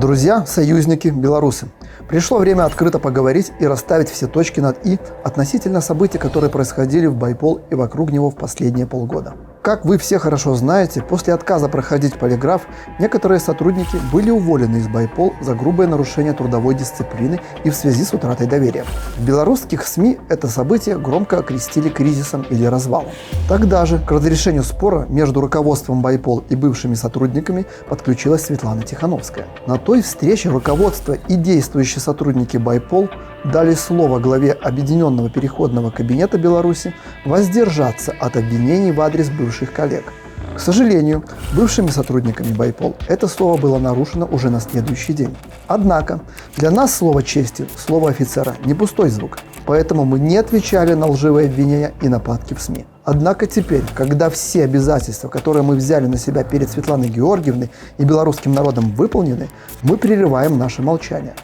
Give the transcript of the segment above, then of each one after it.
Друзья, союзники, белорусы, пришло время открыто поговорить и расставить все точки над «и» относительно событий, которые происходили в Байпол и вокруг него в последние полгода. Как вы все хорошо знаете, после отказа проходить полиграф, некоторые сотрудники были уволены из Байпол за грубое нарушение трудовой дисциплины и в связи с утратой доверия. В белорусских СМИ это событие громко окрестили кризисом или развалом. Тогда же к разрешению спора между руководством Байпол и бывшими сотрудниками подключилась Светлана Тихановская. На той встрече руководство и действующие сотрудники Байпол дали слово главе Объединенного переходного кабинета Беларуси воздержаться от обвинений в адрес бывших коллег. К сожалению, бывшими сотрудниками Байпол это слово было нарушено уже на следующий день. Однако для нас слово чести, слово офицера не пустой звук, поэтому мы не отвечали на лживые обвинения и нападки в СМИ. Однако теперь, когда все обязательства, которые мы взяли на себя перед Светланой Георгиевной и белорусским народом выполнены, мы прерываем наше молчание.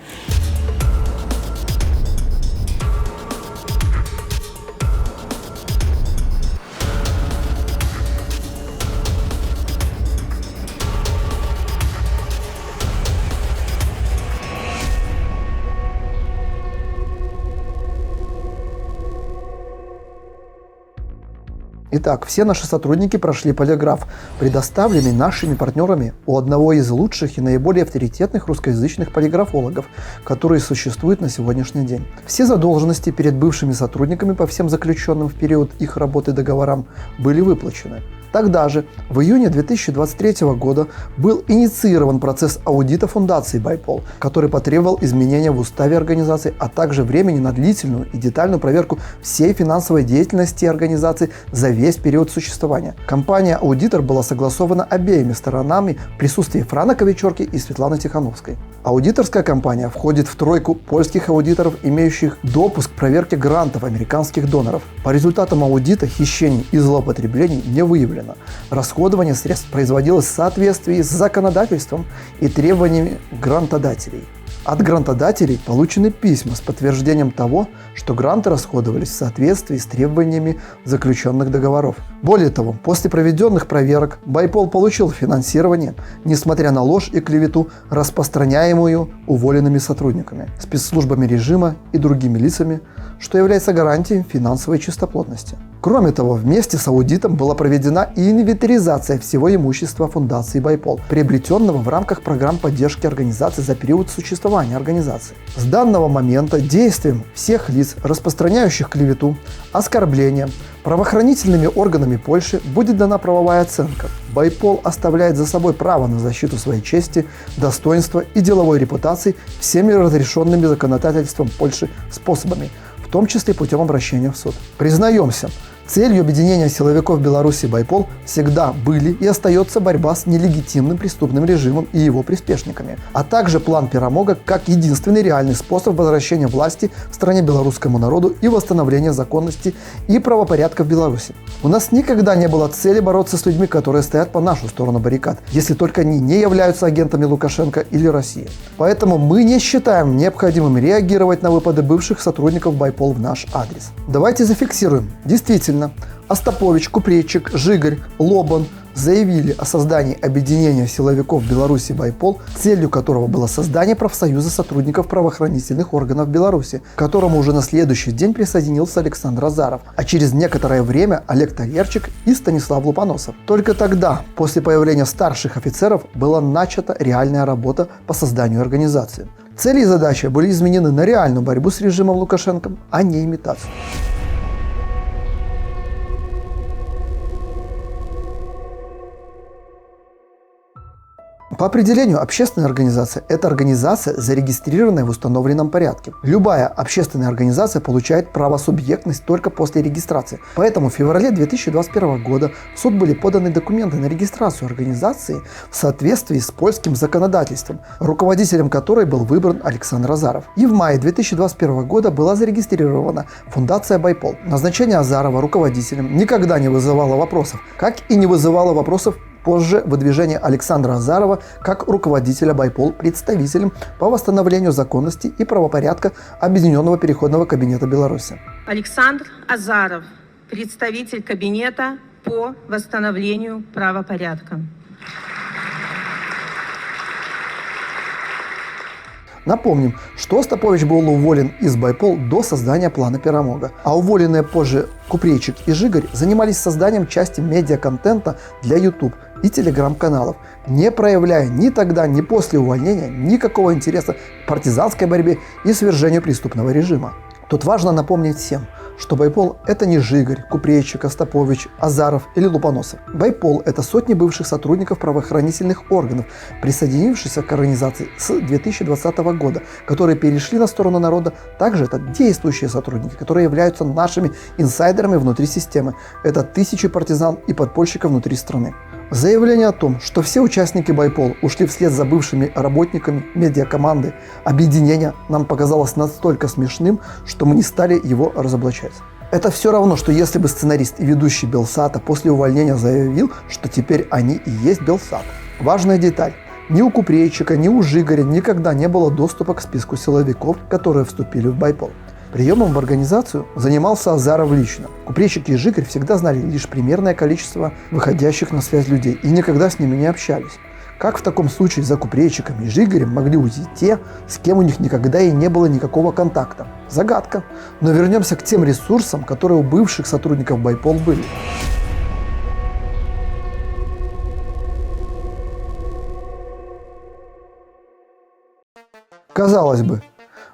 Итак, все наши сотрудники прошли полиграф, предоставленный нашими партнерами у одного из лучших и наиболее авторитетных русскоязычных полиграфологов, которые существуют на сегодняшний день. Все задолженности перед бывшими сотрудниками по всем заключенным в период их работы договорам были выплачены. Тогда же, в июне 2023 года, был инициирован процесс аудита фундации Байпол, который потребовал изменения в уставе организации, а также времени на длительную и детальную проверку всей финансовой деятельности организации за весь период существования. Компания-аудитор была согласована обеими сторонами в присутствии Франа Ковичорки и Светланы Тихановской. Аудиторская компания входит в тройку польских аудиторов, имеющих допуск к проверке грантов американских доноров. По результатам аудита хищений и злоупотреблений не выявлено. Расходование средств производилось в соответствии с законодательством и требованиями грантодателей. От грантодателей получены письма с подтверждением того, что гранты расходовались в соответствии с требованиями заключенных договоров. Более того, после проведенных проверок Байпол получил финансирование, несмотря на ложь и клевету, распространяемую уволенными сотрудниками, спецслужбами режима и другими лицами, что является гарантией финансовой чистоплотности. Кроме того, вместе с аудитом была проведена и инвентаризация всего имущества фундации Байпол, приобретенного в рамках программ поддержки организации за период существования организации. С данного момента действиям всех лиц, распространяющих клевету, оскорбления, правоохранительными органами Польши будет дана правовая оценка. Байпол оставляет за собой право на защиту своей чести, достоинства и деловой репутации всеми разрешенными законодательством Польши способами, в том числе путем обращения в суд. Признаемся, целью объединения силовиков Беларуси Байпол всегда были и остается борьба с нелегитимным преступным режимом и его приспешниками, а также план Перемога как единственный реальный способ возвращения власти в стране белорусскому народу и восстановления законности и правопорядка в Беларуси. У нас никогда не было цели бороться с людьми, которые стоят по нашу сторону баррикад, если только они не являются агентами Лукашенко или России. Поэтому мы не считаем необходимым реагировать на выпады бывших сотрудников Байпол в наш адрес. Давайте зафиксируем. Действительно, Остапович, Купрейчик, Жигарь, Лобан заявили о создании объединения силовиков Беларуси Байпол, целью которого было создание профсоюза сотрудников правоохранительных органов Беларуси, к которому уже на следующий день присоединился Александр Азаров, а через некоторое время Олег Талерчик и Станислав Лупоносов. Только тогда, после появления старших офицеров, была начата реальная работа по созданию организации. Цели и задачи были изменены на реальную борьбу с режимом Лукашенко, а не имитацию. По определению, общественная организация – это организация, зарегистрированная в установленном порядке. Любая общественная организация получает правосубъектность только после регистрации. Поэтому в феврале 2021 года в суд были поданы документы на регистрацию организации в соответствии с польским законодательством, руководителем которой был выбран Александр Азаров. И в мае 2021 года была зарегистрирована фундация Байпол. Назначение Азарова руководителем никогда не вызывало вопросов, как и не вызывало вопросов позже выдвижение Александра Азарова как руководителя Байпол представителем по восстановлению законности и правопорядка Объединенного переходного кабинета Беларуси. Александр Азаров, представитель кабинета по восстановлению правопорядка. Напомним, что Остапович был уволен из Байпол до создания плана Перамога, а уволенные позже Купрейчик и Жигарь занимались созданием части медиаконтента для YouTube и телеграм-каналов, не проявляя ни тогда, ни после увольнения никакого интереса к партизанской борьбе и свержению преступного режима. Тут важно напомнить всем, что Байпол – это не Жигарь, Купрейчик, Остапович, Азаров или Лупоносов. Байпол – это сотни бывших сотрудников правоохранительных органов, присоединившихся к организации с 2020 года, которые перешли на сторону народа. Также это действующие сотрудники, которые являются нашими инсайдерами внутри системы. Это тысячи партизан и подпольщиков внутри страны. Заявление о том, что все участники Байпол ушли вслед за бывшими работниками медиакоманды объединения, нам показалось настолько смешным, что мы не стали его разоблачать. Это все равно, что если бы сценарист и ведущий Белсата после увольнения заявил, что теперь они и есть Белсат. Важная деталь. Ни у Купрейчика, ни у Жигаря никогда не было доступа к списку силовиков, которые вступили в Байпол. Приемом в организацию занимался Азаров лично. Купрейчик и Жигарь всегда знали лишь примерное количество выходящих на связь людей и никогда с ними не общались. Как в таком случае за Купрейчиком и Жигарем могли уйти те, с кем у них никогда и не было никакого контакта? Загадка. Но вернемся к тем ресурсам, которые у бывших сотрудников Байпол были. Казалось бы,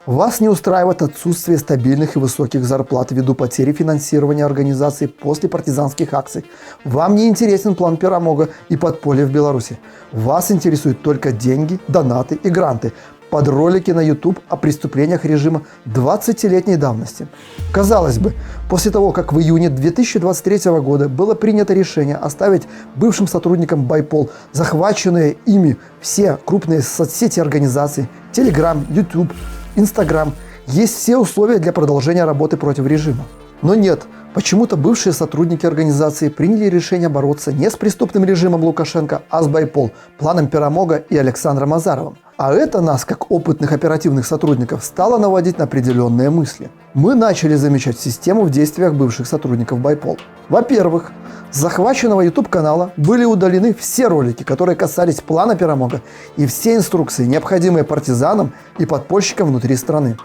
вас не устраивает отсутствие стабильных и высоких зарплат ввиду потери финансирования организации после партизанских акций. Вам не интересен план Перамога и подполье в Беларуси. Вас интересуют только деньги, донаты и гранты под ролики на YouTube о преступлениях режима 20-летней давности. Казалось бы, после того, как в июне 2023 года было принято решение оставить бывшим сотрудникам Байпол захваченные ими все крупные соцсети организаций, Telegram, YouTube, Instagram, есть все условия для продолжения работы против режима. Но нет, почему-то бывшие сотрудники организации приняли решение бороться не с преступным режимом Лукашенко, а с Байпол, планом Перамога и Александром Азаровым. А это нас, как опытных оперативных сотрудников, стало наводить на определенные мысли. Мы начали замечать систему в действиях бывших сотрудников Байпол. Во-первых, с захваченного YouTube-канала были удалены все ролики, которые касались плана Перамога, и все инструкции, необходимые партизанам и подпольщикам внутри страны.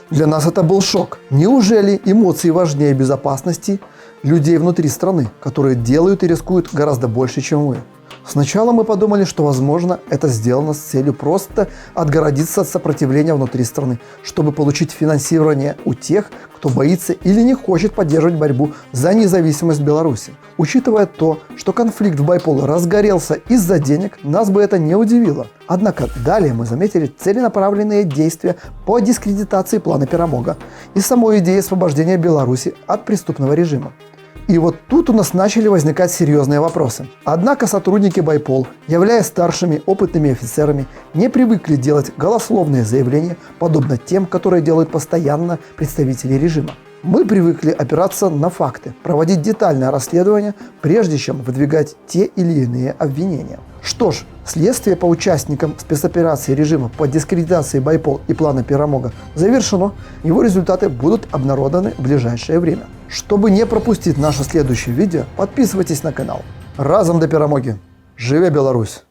Для нас это был шок. Неужели эмоции важнее безопасности людей внутри страны, которые делают и рискуют гораздо больше, чем вы? Сначала мы подумали, что, возможно, это сделано с целью просто отгородиться от сопротивления внутри страны, чтобы получить финансирование у тех, кто боится или не хочет поддерживать борьбу за независимость Беларуси. Учитывая то, что конфликт в Байпол разгорелся из-за денег, нас бы это не удивило. Однако далее мы заметили целенаправленные действия по дискредитации плана Перамога и самой идеи освобождения Беларуси от преступного режима. И вот тут у нас начали возникать серьезные вопросы. Однако сотрудники Байпол, являясь старшими опытными офицерами, не привыкли делать голословные заявления, подобно тем, которые делают постоянно представители режима. Мы привыкли опираться на факты, проводить детальное расследование, прежде чем выдвигать те или иные обвинения. Что ж, следствие по участникам спецоперации режима по дискредитации Байпол и плана Перамога завершено. Его результаты будут обнародованы в ближайшее время. Чтобы не пропустить наше следующее видео, подписывайтесь на канал. Разом до перемоги! Живе Беларусь!